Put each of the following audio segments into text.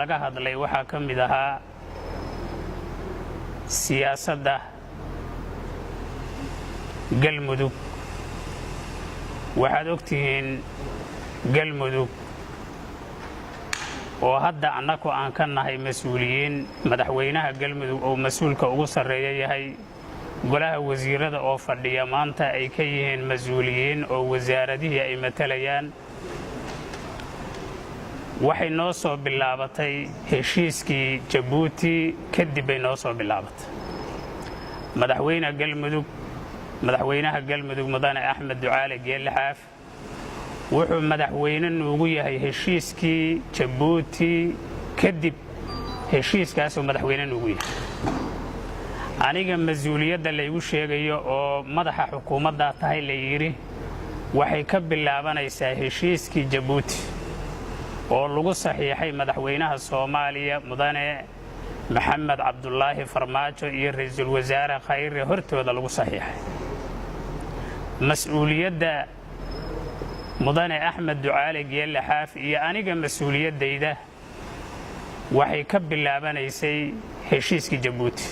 laga hadlay waxaa ka mid ahaa siyaasadda galmudug. waxaad ogtihiin galmudug oo hadda annagu aan ka nahay mas-uuliyiin, madaxweynaha galmudug oo mas-uulka ugu sarreeya yahay, golaha wasiirada oo fadhiya maanta ay ka yihiin mas-uuliyiin oo wasaaradihii ay matalayaan. waxay noo soo bilaabatay heshiiskii Jabuuti, kadib bay noo soo bilaabatay. madaxweynaha galmudug mudane Axmed Ducaale Geelle Xaaf wuxuu madaxweyne nuugu yahay heshiiskii Jabuuti, kadib heshiiskaasoo madaxweyne nuugu yahay. aniga mas-uuliyadda laygu sheegayo oo madaxa xukuumadda tahay la yidhi waxay ka bilaabanaysaa heshiiskii Jabuuti oo lagu saxiixay madaxweynaha Soomaaliya mudane Maxamed Cabdulaahi Farmaajo iyo ra'iisul wasaare Khayre hortooda lagu saxiixay. mas-uuliyadda mudane Axmed Ducaale Geelle Xaaf iyo aniga mas-uuliyaddayda waxay ka bilaabanaysay heshiiskii Jabuuti.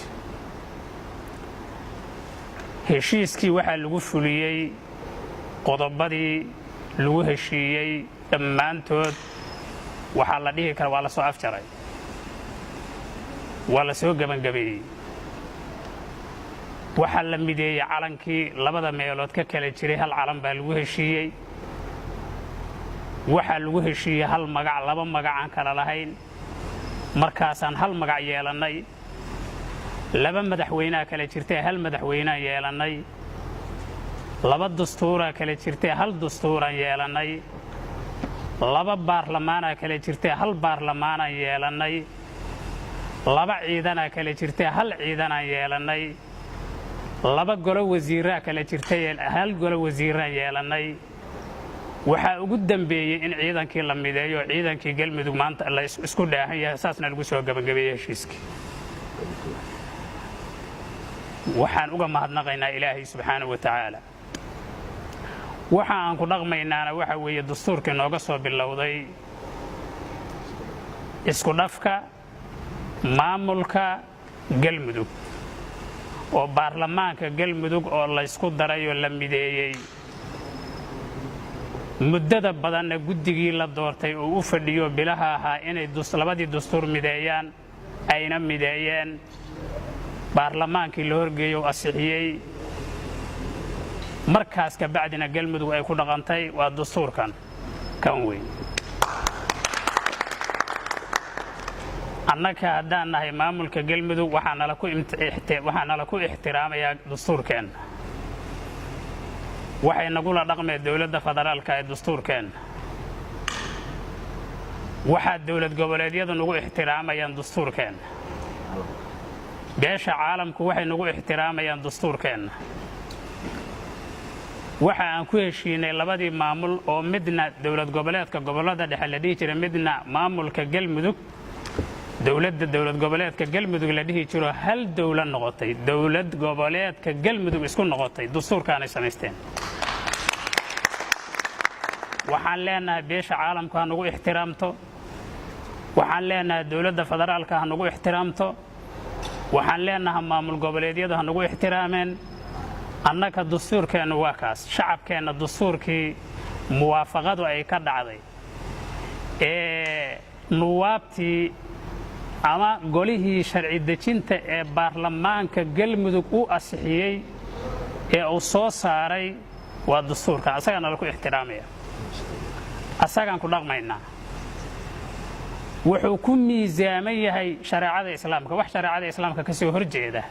heshiiskii waxaa lagu fuliyey qodobadii lagu heshiiyey dhammaantood. waxaa la dhihi kara waa la soo afjaray, waa la soo gebangabeeyey. waxaa la mideeyey calankii labada meelood ka kala jiray, hal calan baa lagu heshiiyey. waxaa lagu heshiiyey hal magac, laba magac aan kala lahayn. markaasaan hal magac yeelannay. laba madaxweynea kala jirtee hal madaxweynaan yeelannay. laba dastuuraa kala jirtee hal dastuuraan yeelannay. laba baarlamaanaa kala jirtee hal baarlamaanaan yeelannay. laba ciidanaa kala jirtee hal ciidanaan yeelannay. laba golo wasiiraa kala jirtay hal golo wasiiraan yeelannay. waxaa ugu dambeeyey in ciidankii la mideeyo, ciidankii galmudug maanta la isku dhaahan yahay. saasna lagu soo gebangabeeyey heshiiskii. waxaan uga mahadnaqaynaa ilaahay subxaanahu wa tacaala. waxa aan ku dhaqmaynaana waxa weeye dastuurkii nooga soo bilowday isku dhafka maamulka galmudug oo baarlamaanka galmudug oo la isku daray oo la mideeyey. muddada badanna guddigii la doortay oo u fadhiyo bilaha ahaa inay labadii dastuur mideeyaan ayna mideeyeen. baarlamaankii la horgeeyo oo asixiyey. markaas ka bacdina galmudug ay ku dhaqantay waa dastuurkan kan weyn. annaka haddaan nahay maamulka galmudug waxaa nala ku ixtiraamayaa dastuurkeenna. waxay nagula dhaqmeen dowladda federaalka ee dastuurkeenna. waxaa dowlad goboleedyadu nagu ixtiraamayaan dastuurkeenna. beesha caalamku waxay nagu ixtiraamayaan dastuurkeenna. waxa aan ku heshiinay labadii maamul oo midna dowlad goboleedka gobollada dhexe la dhihi jiray, midna maamulka galmudug dowlad goboleedka galmudug la dhihi jiro, hal dowlad noqotay. dowlad goboleedka galmudug isku noqotay dastuurkaanay samaysteen. waxaan leenahay beesha caalamku ha nagu ixtiraamto. waxaan leenahay dowladda federaalka ha nagu ixtiraamto. waxaan leenahay maamul goboleedyadu ha nagu ixtiraameen. annaka dastuurkeennu waa kaas. shacabkeenna dastuurkii muwaafaqadu ay ka dhacday ee nuwaabtii ama golihii sharci dejinta ee baarlamaanka galmudug u asixiyey ee uu soo saaray waa dastuurkan. asagaa nala ku ixtiraamaya, asagaan ku dhaqmaynaa. wuxuu ku miisaaman yahay shareecada islaamka. wax shareecada islaamka ka soo horjeeda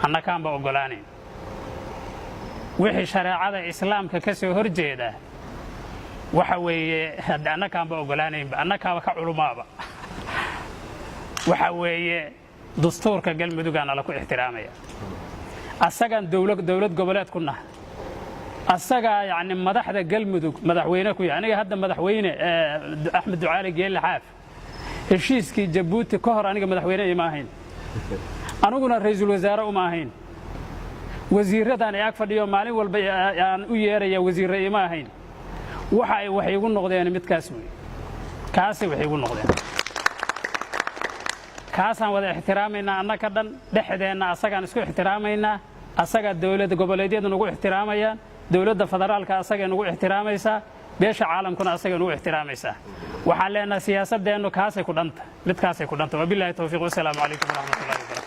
annakaanba oggolaanayn. wixii shareecada islaamka ka soo horjeeda waxa weeye annakaanba oggolaanaynba, annakaaba ka culumaaba. waxa weeye dastuurka galmudugaa nala ku ixtiraamaya. asagaan dowlad goboleed ku nahay. asagaa yacni madaxda galmudug madaxweyne ku yahay. aniga hadda madaxweyne Axmed Ducaale Geelle Xaaf heshiiskii Jabuuti ka hor aniga madaxweyne ima ahayn. aniguna ra'iisul wasaare uma ahayn. wasiiradaan ag fadhiyo maalin walba aan u yeeraya wasiirre ima ahayn. waxay igu noqdeen midkaas wey. kaasi waxay igu noqdeen. kaasaan wada ixtiraamaynaa annaka dhan dhexdeenna asagaan isku ixtiraamaynaa asaga dawladda goboleedyadu nagu ixtiraamayaan dawladda federaalka asagay nagu ixtiraamaysaa beesha caalamkuna asagay nagu ixtiraamaysaa waxaan leenahay siyaasadeennu kaasay ku dhanta midkaasay ku dhanta wabilaahi tawfiiq wasalaamu calaykum waraxmatullahi wabarakatu